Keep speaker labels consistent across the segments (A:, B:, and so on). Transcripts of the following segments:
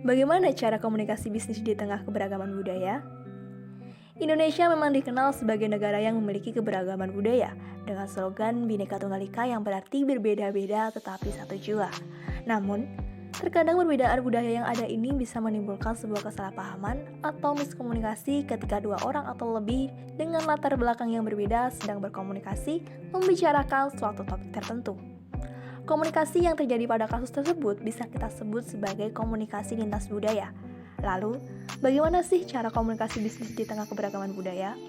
A: Bagaimana cara komunikasi bisnis di tengah keberagaman budaya? Indonesia memang dikenal sebagai negara yang memiliki keberagaman budaya dengan slogan Bhinneka Tunggal Ika yang berarti berbeda-beda tetapi satu jua. Namun, terkadang perbedaan budaya yang ada ini bisa menimbulkan sebuah kesalahpahaman atau miskomunikasi ketika dua orang atau lebih dengan latar belakang yang berbeda sedang berkomunikasi membicarakan suatu topik tertentu. Komunikasi yang terjadi pada kasus tersebut bisa kita sebut sebagai komunikasi lintas budaya. Lalu, bagaimana sih cara komunikasi bisnis di tengah keberagaman budaya?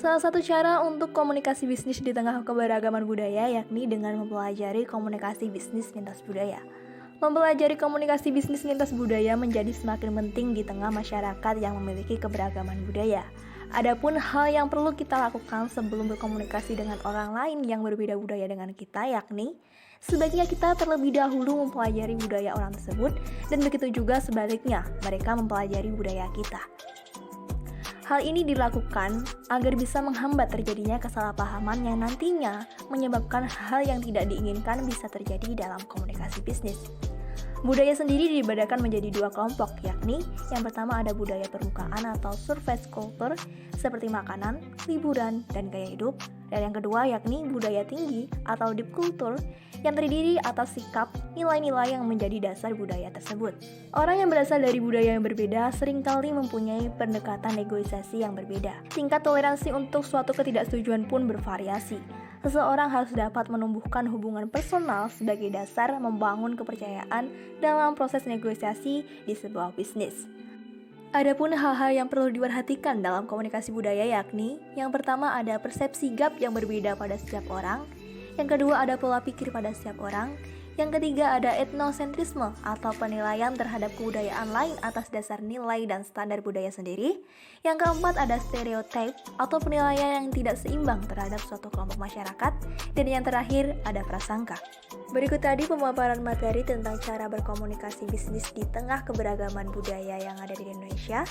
A: Salah satu cara untuk komunikasi bisnis di tengah keberagaman budaya yakni dengan mempelajari komunikasi bisnis lintas budaya. Mempelajari komunikasi bisnis lintas budaya menjadi semakin penting di tengah masyarakat yang memiliki keberagaman budaya. Adapun hal yang perlu kita lakukan sebelum berkomunikasi dengan orang lain yang berbeda budaya dengan kita yakni sebaiknya kita terlebih dahulu mempelajari budaya orang tersebut dan begitu juga sebaliknya mereka mempelajari budaya kita. Hal ini dilakukan agar bisa menghambat terjadinya kesalahpahaman yang nantinya menyebabkan hal yang tidak diinginkan bisa terjadi dalam komunikasi bisnis. Budaya sendiri dibedakan menjadi dua kelompok, yakni yang pertama ada budaya permukaan atau surface culture seperti makanan, liburan, dan gaya hidup, dan yang kedua yakni budaya tinggi atau deep culture yang terdiri atas sikap, nilai-nilai yang menjadi dasar budaya tersebut. Orang yang berasal dari budaya yang berbeda seringkali mempunyai pendekatan negosiasi yang berbeda. Tingkat toleransi untuk suatu ketidaksetujuan pun bervariasi. Seseorang harus dapat menumbuhkan hubungan personal sebagai dasar membangun kepercayaan dalam proses negosiasi di sebuah bisnis. Adapun hal-hal yang perlu diperhatikan dalam komunikasi budaya yakni yang pertama ada persepsi gap yang berbeda pada setiap orang, yang kedua ada pola pikir pada setiap orang, yang ketiga ada etnosentrisme atau penilaian terhadap kebudayaan lain atas dasar nilai dan standar budaya sendiri. Yang keempat ada stereotip atau penilaian yang tidak seimbang terhadap suatu kelompok masyarakat. Dan yang terakhir ada prasangka. Berikut tadi pemaparan materi tentang cara berkomunikasi bisnis di tengah keberagaman budaya yang ada di Indonesia.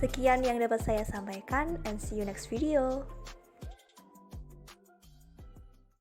A: Sekian yang dapat saya sampaikan and see you next video.